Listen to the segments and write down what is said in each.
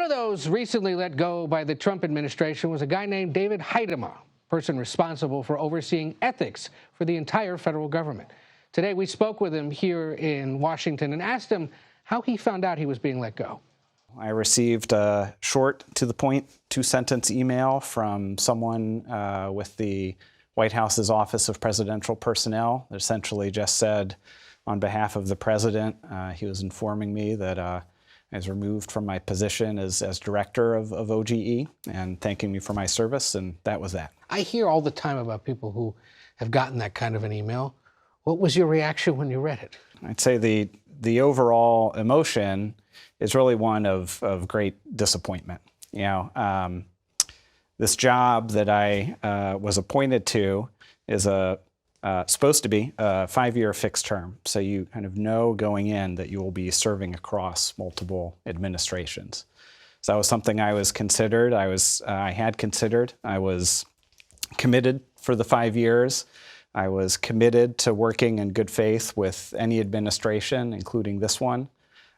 of those recently let go by the Trump administration was a guy named David Heidema, person responsible for overseeing ethics for the entire federal government. Today, we spoke with him here in Washington and asked him how he found out he was being let go. I received a short, to the point, 2-sentence email from someone with the White House's Office of Presidential Personnel that essentially just said, on behalf of the president, he was informing me that I was removed from my position as director of OGE and thanking me for my service, and that was that. I hear all the time about people who have gotten that kind of an email. What was your reaction when you read it? I'd say the overall emotion is really one of great disappointment. You know, this job that I was appointed to is supposed to be a 5-year fixed term. So you kind of know going in that you will be serving across multiple administrations. So that was something I was considered. I had considered. I was committed for the 5 years. I was committed to working in good faith with any administration, including this one.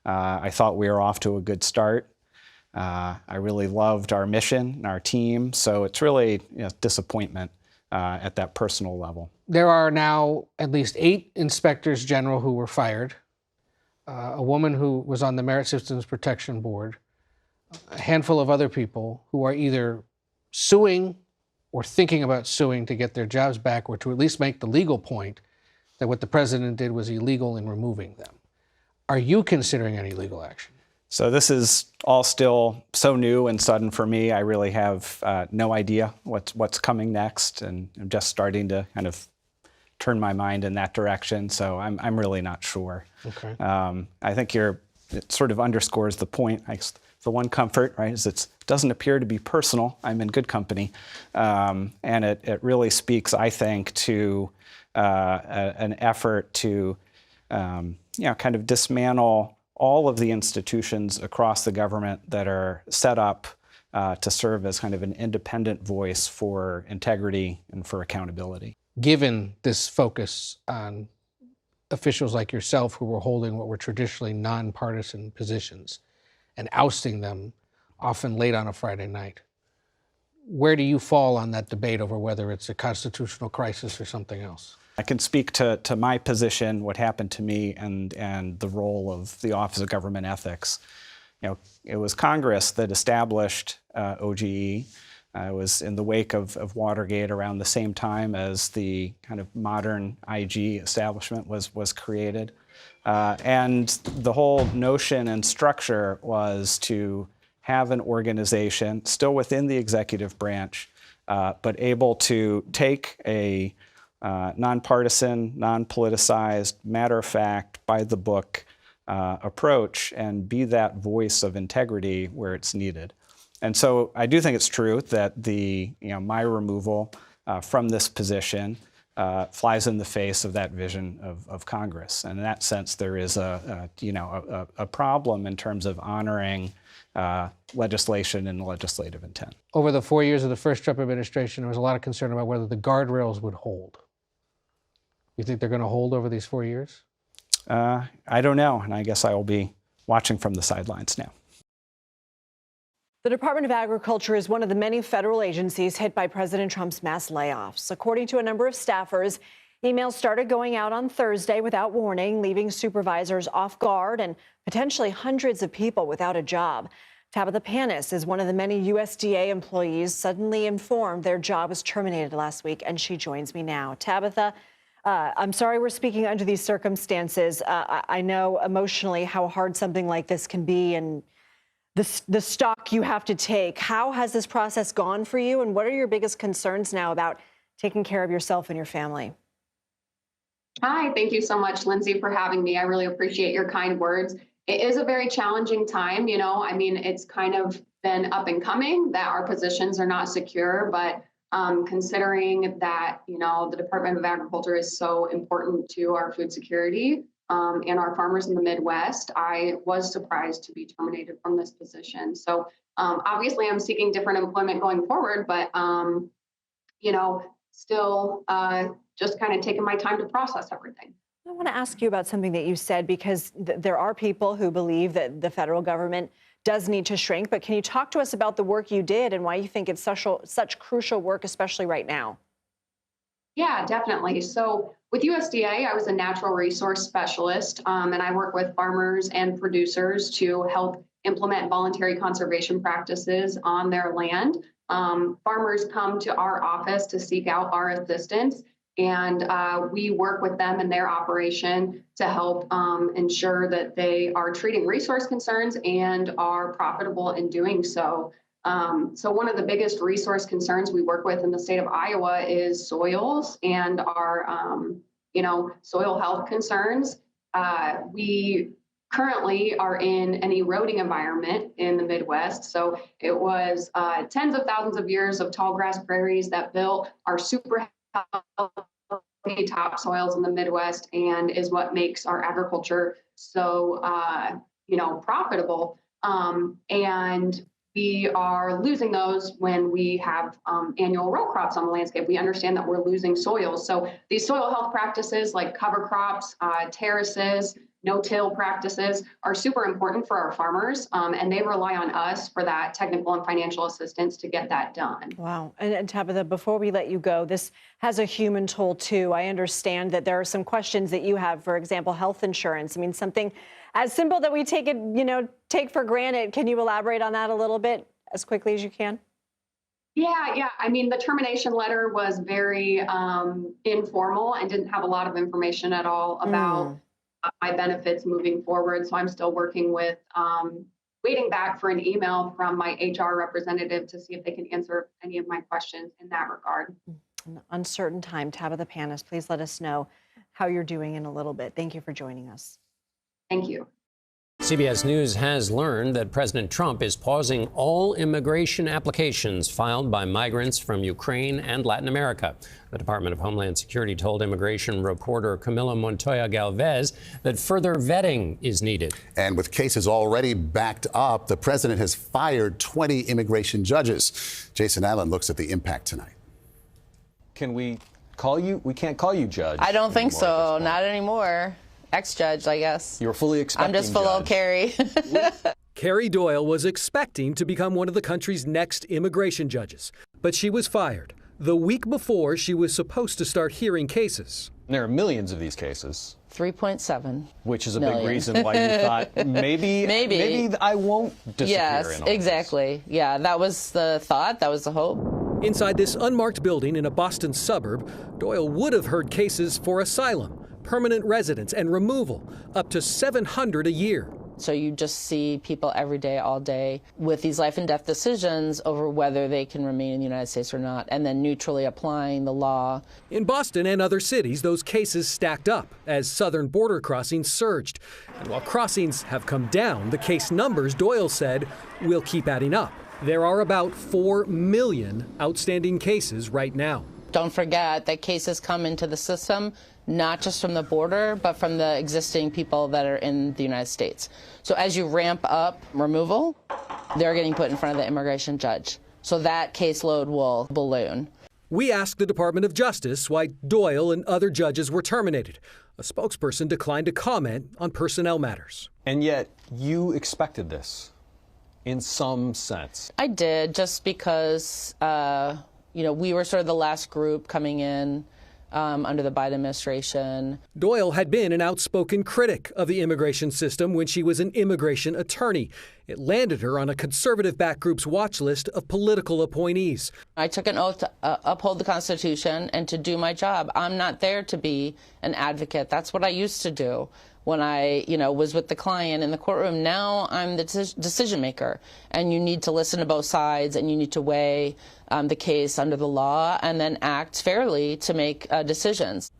I thought we were off to a good start. I really loved our mission and our team. So it's really disappointment at that personal level. There are now at least 8 inspectors general who were fired, a woman who was on the Merit Systems Protection Board, a handful of other people who are either suing or thinking about suing to get their jobs back, or to at least make the legal point that what the president did was illegal in removing them. Are you considering any legal action? So this is all still so new and sudden for me. I really have no idea what's coming next, and I'm just starting to kind of turn my mind in that direction. So I'm really not sure. Okay. I think it sort of underscores the point. The one comfort, right, is it doesn't appear to be personal. I'm in good company, and it really speaks, I think, to an effort to kind of dismantle all of the institutions across the government that are set up to serve as kind of an independent voice for integrity and for accountability. Given this focus on officials like yourself who were holding what were traditionally nonpartisan positions and ousting them often late on a Friday night, where do you fall on that debate over whether it's a constitutional crisis or something else? I can speak to my position, what happened to me, and the role of the Office of Government Ethics. You know, it was Congress that established OGE. It was in the wake of Watergate, around the same time as the kind of modern IG establishment was created. And the whole notion and structure was to have an organization still within the executive branch, but able to take a nonpartisan, non-politicized, matter-of-fact, by-the-book approach and be that voice of integrity where it's needed. And so I do think it's true that my removal from this position flies in the face of that vision of Congress. And in that sense, there is a problem in terms of honoring legislation and legislative intent. Over the 4 years of the first Trump administration, there was a lot of concern about whether the guardrails would hold. You think they're going to hold over these 4 years? I don't know, and I guess I will be watching from the sidelines now. The Department of Agriculture is one of the many federal agencies hit by President Trump's mass layoffs. According to a number of staffers, emails started going out on Thursday without warning, leaving supervisors off guard and potentially hundreds of people without a job. Tabitha Panis is one of the many USDA employees suddenly informed their job was terminated last week, and she joins me now. Tabitha, I'm sorry we're speaking under these circumstances. I know emotionally how hard something like this can be, and the stock you have to take. How has this process gone for you, and what are your biggest concerns now about taking care of yourself and your family? Hi, thank you so much, Lindsay, for having me. I really appreciate your kind words. It is a very challenging time, I mean, it's kind of been up and coming that our positions are not secure, but considering that, the Department of Agriculture is so important to our food security and our farmers in the Midwest, I was surprised to be terminated from this position. So obviously I'm seeking different employment going forward, but, still just kind of taking my time to process everything. I want to ask you about something that you said, because there are people who believe that the federal government does need to shrink. But can you talk to us about the work you did and why you think it's such crucial work, especially right now? Yeah, definitely. So with USDA, I was a natural resource specialist, and I work with farmers and producers to help implement voluntary conservation practices on their land. Farmers come to our office to seek out our assistance, and we work with them in their operation to help ensure that they are treating resource concerns and are profitable in doing so. So one of the biggest resource concerns we work with in the state of Iowa is soils and our, soil health concerns. We currently are in an eroding environment in the Midwest. So it was tens of thousands of years of tall grass prairies that built our super healthy topsoils in the Midwest and is what makes our agriculture so, profitable. And we are losing those when we have annual row crops on the landscape. We understand that we're losing soils. So these soil health practices like cover crops, terraces, no-till practices are super important for our farmers, and they rely on us for that technical and financial assistance to get that done. Wow. And Tabitha, before we let you go, this has a human toll too. I understand that there are some questions that you have, for example, health insurance. I mean, something as simple that we take for granted. Can you elaborate on that a little bit as quickly as you can? Yeah. I mean, the termination letter was very informal and didn't have a lot of information at all about my benefits moving forward. So I'm still working with waiting back for an email from my HR representative to see if they can answer any of my questions in that regard. An uncertain time. Tabitha Panis, please let us know how you're doing in a little bit. Thank you for joining us. Thank you. CBS News has learned that President Trump is pausing all immigration applications filed by migrants from Ukraine and Latin America. The Department of Homeland Security told immigration reporter Camila Montoya Galvez that further vetting is needed. And with cases already backed up, the president has fired 20 immigration judges. Jason Allen looks at the impact tonight. Can we call you? We can't call you judge. I don't think so. Not anymore. Ex-judge, I guess. You're fully expecting. I'm just full of Carrie. Carrie Doyle was expecting to become one of the country's next immigration judges, but she was fired the week before she was supposed to start hearing cases. There are millions of these cases. 3.7 which is a million. big reason why you thought maybe I won't disappear. Yes, in all exactly. This. Yeah, that was the thought. That was the hope. Inside this unmarked building in a Boston suburb, Doyle would have heard cases for asylum, permanent residence, and removal, up to 700 a year. So you just see people every day, all day, with these life and death decisions over whether they can remain in the United States or not, and then neutrally applying the law. In Boston and other cities, those cases stacked up as southern border crossings surged. And while crossings have come down, the case numbers, Doyle said, will keep adding up. There are about 4 million outstanding cases right now. Don't forget that cases come into the system not just from the border, but from the existing people that are in the United States. So as you ramp up removal, they're getting put in front of the immigration judge. So that caseload will balloon. We asked the Department of Justice why Doyle and other judges were terminated. A spokesperson declined to comment on personnel matters. And yet you expected this in some sense. I did, just because, we were sort of the last group coming in under the Biden administration. Doyle had been an outspoken critic of the immigration system when she was an immigration attorney. It landed her on a conservative-backed group's watch list of political appointees. I took an oath to uphold the Constitution and to do my job. I'm not there to be an advocate. That's what I used to do when I, was with the client in the courtroom. Now I'm the decision maker, and you need to listen to both sides, and you need to weigh the case under the law and then act fairly to make decisions.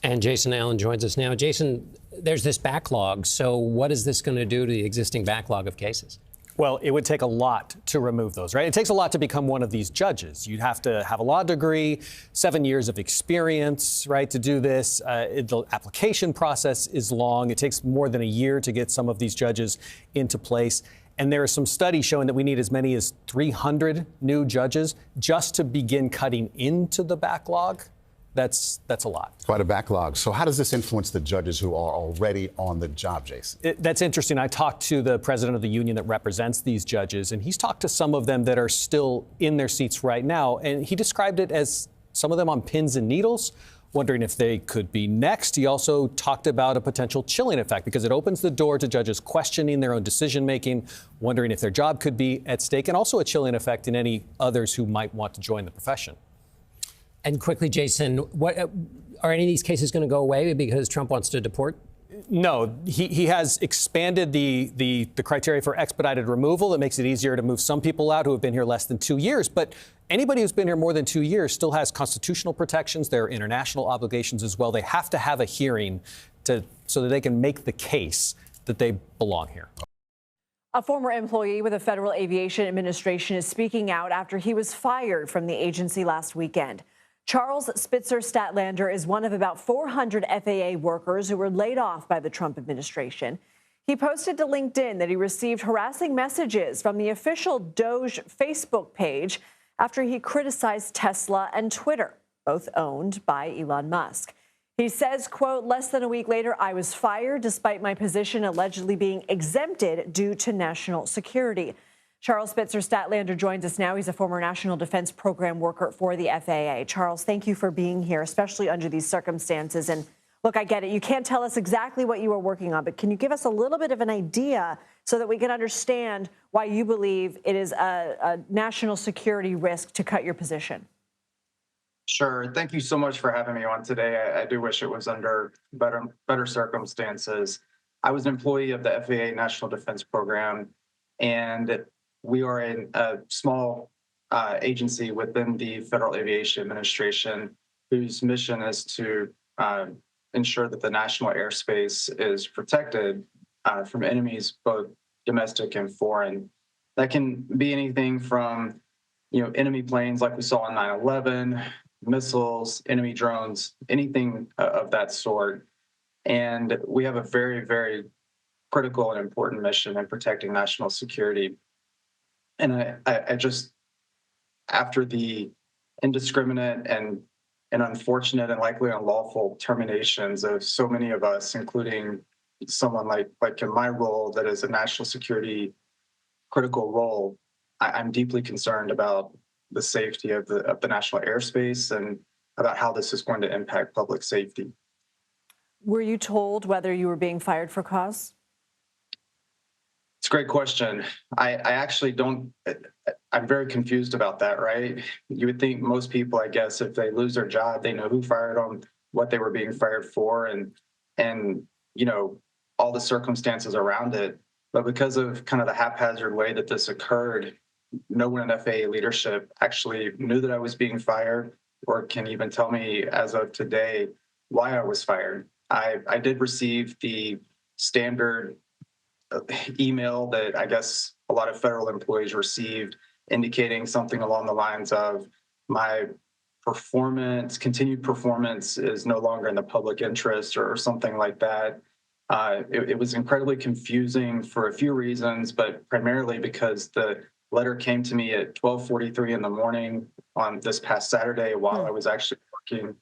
And Jason Allen joins us now. Jason, there's this backlog. So what is this going to do to the existing backlog of cases? Well, it would take a lot to remove those, right? It takes a lot to become one of these judges. You'd have to have a law degree, 7 years of experience, right, to do this. The application process is long. It takes more than a year to get some of these judges into place. And there are some studies showing that we need as many as 300 new judges just to begin cutting into the backlog That's a lot. Quite a backlog. So how does this influence the judges who are already on the job, Jason? That's interesting. I talked to the president of the union that represents these judges, and he's talked to some of them that are still in their seats right now. And he described it as some of them on pins and needles, wondering if they could be next. He also talked about a potential chilling effect because it opens the door to judges questioning their own decision making, wondering if their job could be at stake, and also a chilling effect in any others who might want to join the profession. And quickly, Jason, what are any of these cases going to go away because Trump wants to deport? No, he has expanded the criteria for expedited removal. That makes it easier to move some people out who have been here less than 2 years. But anybody who's been here more than 2 years still has constitutional protections. There are international obligations as well. They have to have a hearing so that they can make the case that they belong here. A former employee with the Federal Aviation Administration is speaking out after he was fired from the agency last weekend. Charles Spitzer Statlander is one of about 400 FAA workers who were laid off by the Trump administration. He posted to LinkedIn that he received harassing messages from the official DOJ Facebook page after he criticized Tesla and Twitter, both owned by Elon Musk. He says, quote, less than a week later, I was fired despite my position allegedly being exempted due to national security. Charles Spitzer Statlander joins us now. He's a former National Defense Program worker for the FAA. Charles, thank you for being here, especially under these circumstances. And look, I get it. You can't tell us exactly what you were working on, but can you give us a little bit of an idea so that we can understand why you believe it is a national security risk to cut your position? Sure. Thank you so much for having me on today. I do wish it was under better circumstances. I was an employee of the FAA National Defense Program, and we are a small agency within the Federal Aviation Administration whose mission is to ensure that the national airspace is protected from enemies, both domestic and foreign. That can be anything from, enemy planes like we saw on 9/11, missiles, enemy drones, anything of that sort. And we have a very, very critical and important mission in protecting national security. And I just, after the indiscriminate and unfortunate and likely unlawful terminations of so many of us, including someone like in my role that is a national security critical role, I'm deeply concerned about the safety of the national airspace and about how this is going to impact public safety. Were you told whether you were being fired for cause? It's a great question. I actually don't, I'm very confused about that, right? You would think most people, I guess, if they lose their job, they know who fired them, what they were being fired for, and all the circumstances around it. But because of kind of the haphazard way that this occurred, no one in FAA leadership actually knew that I was being fired or can even tell me as of today why I was fired. I did receive the standard email that I guess a lot of federal employees received, indicating something along the lines of my continued performance is no longer in the public interest or something like that. It was incredibly confusing for a few reasons, but primarily because the letter came to me at 12:43 in the morning on this past Saturday while I was actually working,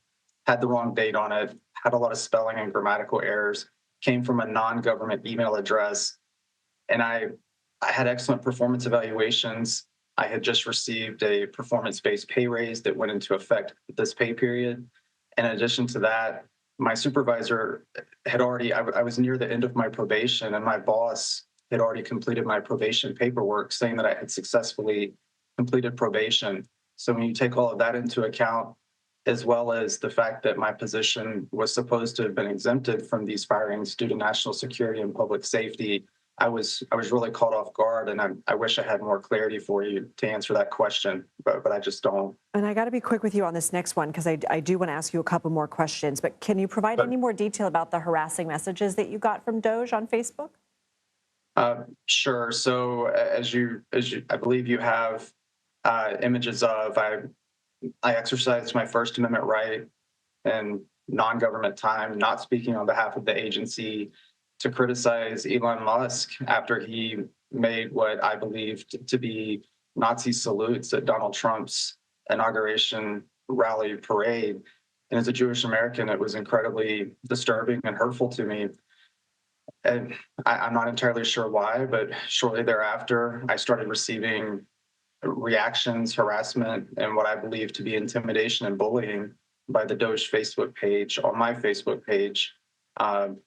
had the wrong date on it, had a lot of spelling and grammatical errors, came from a non-government email address. And I had excellent performance evaluations. I had just received a performance-based pay raise that went into effect this pay period. In addition to that, my supervisor had already, I was near the end of my probation, and my boss had already completed my probation paperwork saying that I had successfully completed probation. So when you take all of that into account, as well as the fact that my position was supposed to have been exempted from these firings due to national security and public safety, I was really caught off guard, and I wish I had more clarity for you to answer that question, but I just don't. And I got to be quick with you on this next one because I do want to ask you a couple more questions. But can you provide any more detail about the harassing messages that you got from DOJ on Facebook? Sure. So as you, I believe you have images of, I exercised my First Amendment right in non-government time, not speaking on behalf of the agency, to criticize Elon Musk after he made what I believed to be Nazi salutes at Donald Trump's inauguration rally parade. And as a Jewish American, it was incredibly disturbing and hurtful to me. And I'm not entirely sure why, but shortly thereafter, I started receiving reactions, harassment, and what I believe to be intimidation and bullying by the Doge Facebook page on my Facebook page. And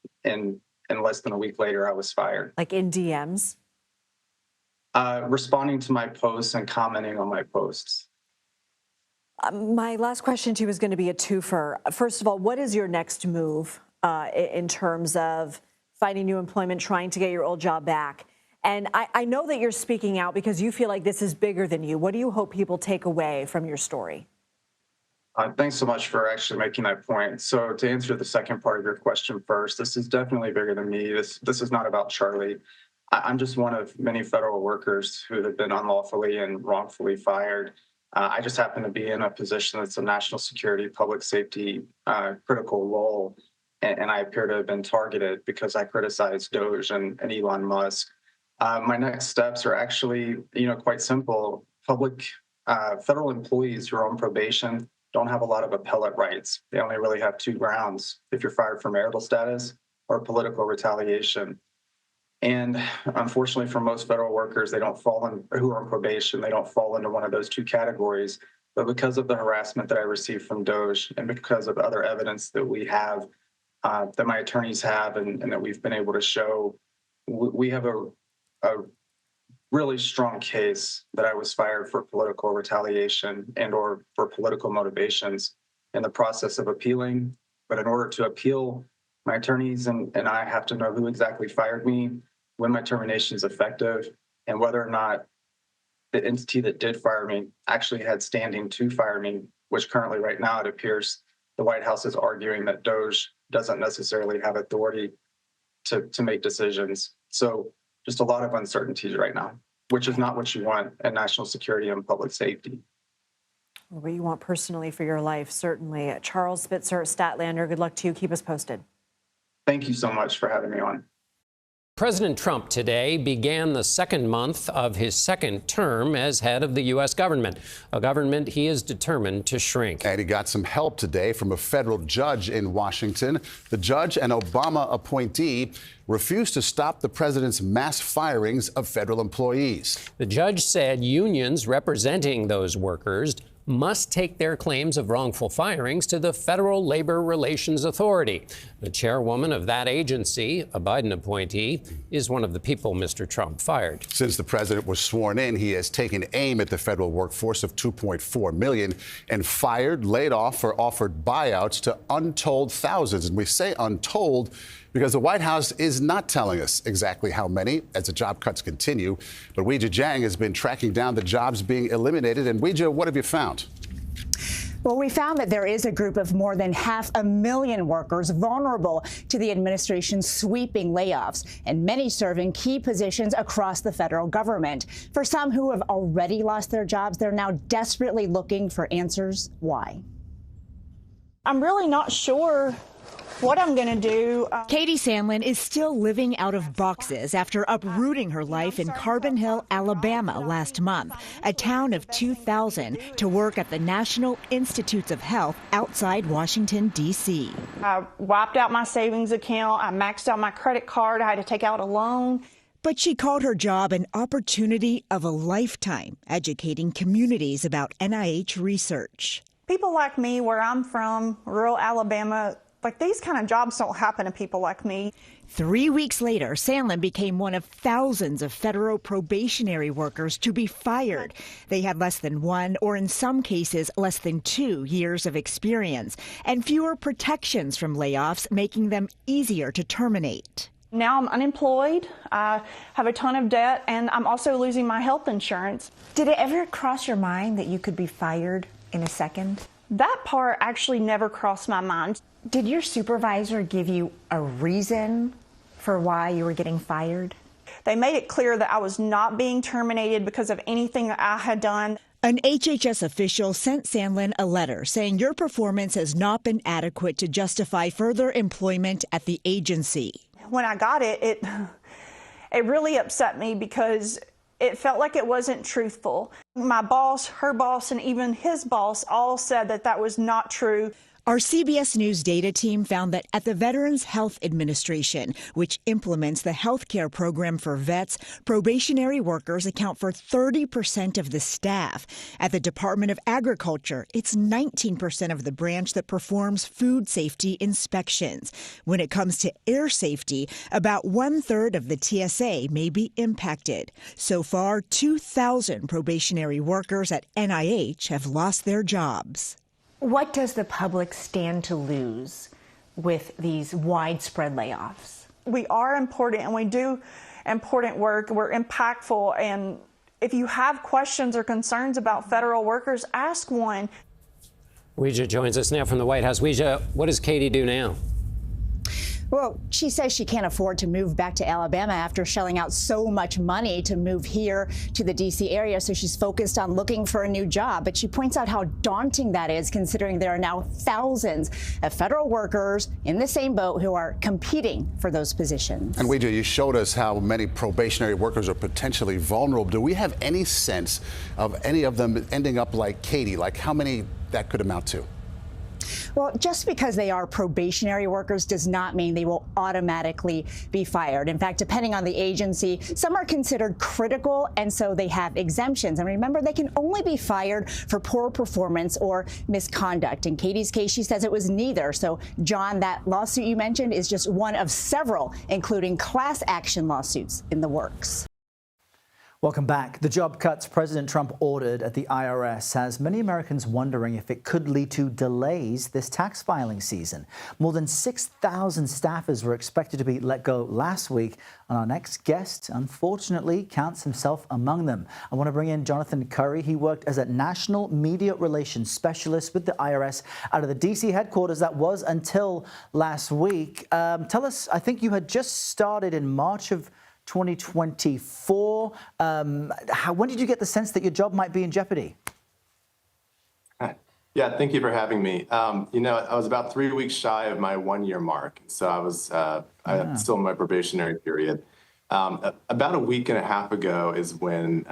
less than a week later, I was fired. Like in DMs? Responding to my posts and commenting on my posts. My last question to you is going to be a twofer. First of all, what is your next move in terms of finding new employment, trying to get your old job back? And I know that you're speaking out because you feel like this is bigger than you. What do you hope people take away from your story? Thanks so much for actually making that point. So to answer the second part of your question first, this is definitely bigger than me. This is not about Charlie. I'm just one of many federal workers who have been unlawfully and wrongfully fired. I just happen to be in a position that's a national security, public safety critical role. And I appear to have been targeted because I criticized Doge and Elon Musk. My next steps are actually, quite simple. Federal employees who are on probation don't have a lot of appellate rights. They only really have two grounds: if you're fired for marital status or political retaliation. And unfortunately for most federal workers, who are on probation, they don't fall into one of those two categories. But because of the harassment that I received from Doge and because of other evidence that we have, that my attorneys have and that we've been able to show, we have a really strong case that I was fired for political retaliation and or for political motivations in the process of appealing. But in order to appeal, my attorneys and I have to know who exactly fired me, when my termination is effective, and whether or not the entity that did fire me actually had standing to fire me, which currently right now it appears the White House is arguing that Doge doesn't necessarily have authority to make decisions. So just a lot of uncertainties right now, which is not what you want in national security and public safety. What you want personally for your life, certainly. Charles Spitzer, Statlander, good luck to you. Keep us posted. Thank you so much for having me on. President Trump today began the second month of his second term as head of the U.S. government, a government he is determined to shrink. And he got some help today from a federal judge in Washington. The judge, an Obama appointee, refused to stop the president's mass firings of federal employees. The judge said unions representing those workers must take their claims of wrongful firings to the Federal Labor Relations Authority. The chairwoman of that agency, a Biden appointee, is one of the people Mr. Trump fired. Since the president was sworn in, he has taken aim at the federal workforce of 2.4 million and fired, laid off, or offered buyouts to untold thousands. And we say untold because the White House is not telling us exactly how many as the job cuts continue. But Weijia Jiang has been tracking down the jobs being eliminated. And Weijia, what have you found? Well, we found that there is a group of more than 500,000 workers vulnerable to the administration's sweeping layoffs, and many serving key positions across the federal government. For some who have already lost their jobs, they're now desperately looking for answers. Why? I'm really not sure what I'm going to do. Katie Sandlin is still living out of boxes after uprooting her life in Carbon Hill, Alabama last month, a town of 2,000, to work at the National Institutes of Health outside Washington, D.C. I wiped out my savings account. I maxed out my credit card. I had to take out a loan. But she called her job an opportunity of a lifetime, educating communities about NIH research. People like me, where I'm from, rural Alabama, like these kind of jobs don't happen to people like me. 3 weeks later, Sandlin became one of thousands of federal probationary workers to be fired. They had less than 1, or in some cases, less than 2 years of experience, and fewer protections from layoffs, making them easier to terminate. Now I'm unemployed, I have a ton of debt, and I'm also losing my health insurance. Did it ever cross your mind that you could be fired in a second? That part actually never crossed my mind. Did your supervisor give you a reason for why you were getting fired? They made it clear that I was not being terminated because of anything that I had done. An HHS official sent Sandlin a letter saying your performance has not been adequate to justify further employment at the agency. When I got it really upset me because it felt like it wasn't truthful. My boss, her boss, and even his boss all said that that was not true. Our CBS News data team found that at the Veterans Health Administration, which implements the health care program for vets, probationary workers account for 30% of the staff. At the Department of Agriculture, it's 19% of the branch that performs food safety inspections. When it comes to air safety, about 1/3 of the TSA may be impacted. So far, 2,000 probationary workers at NIH have lost their jobs. What does the public stand to lose with these widespread layoffs? We are important and we do important work. We're impactful. And if you have questions or concerns about federal workers, ask one. Weijia joins us now from the White House. Weijia, what does Katie do now? Well, she says she can't afford to move back to Alabama after shelling out so much money to move here to the D.C. area. So she's focused on looking for a new job. But she points out how daunting that is, considering there are now thousands of federal workers in the same boat who are competing for those positions. And Weijia, you showed us how many probationary workers are potentially vulnerable. Do we have any sense of any of them ending up like Katie, like how many that could amount to? Well, just because they are probationary workers does not mean they will automatically be fired. In fact, depending on the agency, some are considered critical, and so they have exemptions. And remember, they can only be fired for poor performance or misconduct. In Katie's case, she says it was neither. So, John, that lawsuit you mentioned is just one of several, including class action lawsuits in the works. Welcome back. The job cuts President Trump ordered at the IRS has many Americans wondering if it could lead to delays this tax filing season. More than 6,000 staffers were expected to be let go last week, and our next guest, unfortunately, counts himself among them. I want to bring in Jonathan Curry. He worked as a national media relations specialist with the IRS out of the D.C. headquarters. That was until last week. Tell us, I think you had just started in March of 2024. When did you get the sense that your job might be in jeopardy? Yeah, thank you for having me. You know, I was about 3 weeks shy of my 1-year mark, so I was still in my probationary period. About a week and a half ago is when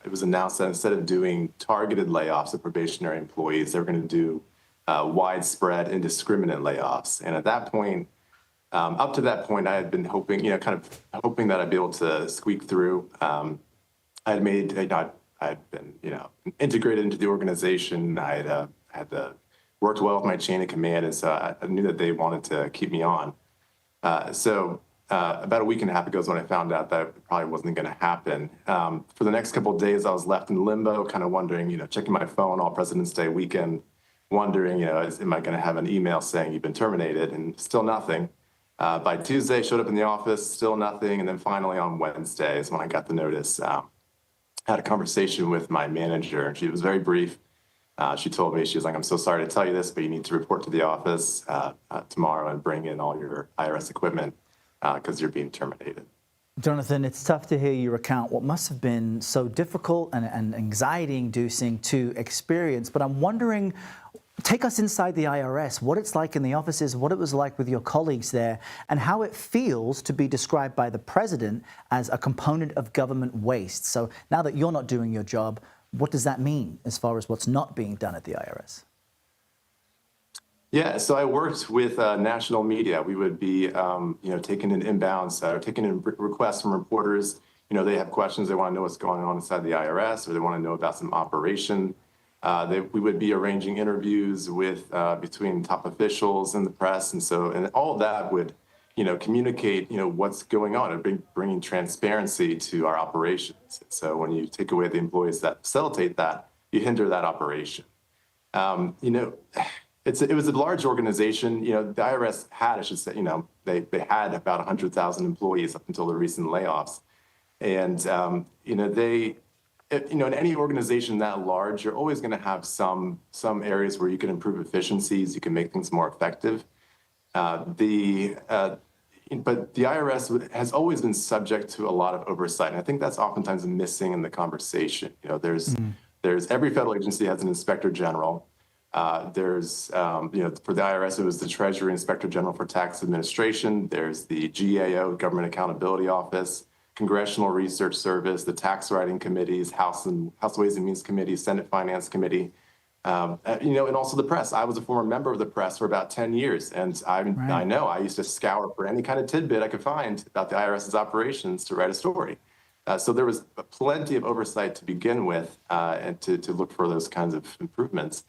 it was announced that instead of doing targeted layoffs of probationary employees, they were going to do widespread, indiscriminate layoffs. And at that point, up to that point, I had been hoping, kind of hoping that I'd be able to squeak through. I had been, integrated into the organization. I had worked well with my chain of command, and so I knew that they wanted to keep me on. So about a week and a half ago is when I found out that it probably wasn't going to happen. For the next couple of days, I was left in limbo, kind of wondering, checking my phone all President's Day weekend, wondering, am I going to have an email saying you've been terminated? And still nothing. By Tuesday, showed up in the office, still nothing. And then finally on Wednesday is when I got the notice. Had a conversation with my manager, and she was very brief. She told me, she was like, I'm so sorry to tell you this, but you need to report to the office tomorrow and bring in all your IRS equipment because you're being terminated. Jonathan, it's tough to hear you recount what must have been so difficult and anxiety-inducing to experience, but I'm wondering, take us inside the IRS, what it's like in the offices, what it was like with your colleagues there, and how it feels to be described by the president as a component of government waste. So now that you're not doing your job, what does that mean as far as what's not being done at the IRS? Yeah, so I worked with national media. We would be, taking in inbounds or taking in requests from reporters. They have questions, they want to know what's going on inside the IRS, or they want to know about some operation. We would be arranging interviews with between top officials and the press, and all of that would, communicate, what's going on and bringing transparency to our operations. So when you take away the employees that facilitate that, you hinder that operation. It was a large organization. The IRS had, I should say, they had about 100,000 employees up until the recent layoffs, and in any organization that large, you're always going to have some areas where you can improve efficiencies, you can make things more effective. But the IRS has always been subject to a lot of oversight, and I think that's oftentimes missing in the conversation. There's every federal agency has an inspector general. For the IRS, it was the Treasury Inspector General for Tax Administration. There's the GAO, Government Accountability Office, Congressional Research Service, the tax writing committees, House Ways and Means Committee, Senate Finance Committee. And also the press. I was a former member of the press for about 10 years, and I know I used to scour for any kind of tidbit I could find about the IRS's operations to write a story. So there was plenty of oversight to begin with, and to look for those kinds of improvements.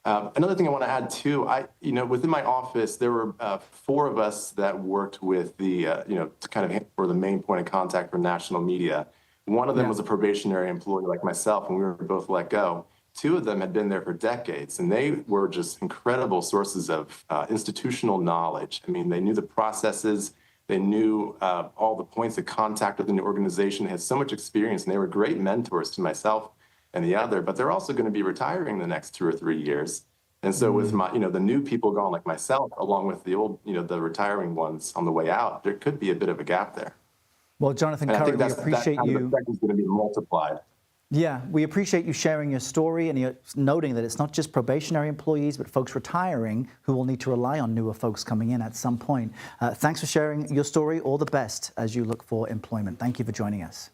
Another thing I want to add too, within my office, there were 4 of us that worked with the, to kind of for the main point of contact for national media. One of them was a probationary employee like myself, and we were both let go. 2 of them had been there for decades, and they were just incredible sources of institutional knowledge. I mean, they knew the processes, they knew all the points of contact within the organization, they had so much experience, and they were great mentors to myself and the other. But they're also going to be retiring the next 2 or 3 years. And so with the new people gone like myself, along with the old, the retiring ones on the way out, there could be a bit of a gap there. Well, Jonathan And I Curry, think we appreciate that you. effect is going to be multiplied. Yeah, we appreciate you sharing your story and you're noting that it's not just probationary employees, but folks retiring who will need to rely on newer folks coming in at some point. Thanks for sharing your story. All the best as you look for employment. Thank you for joining us.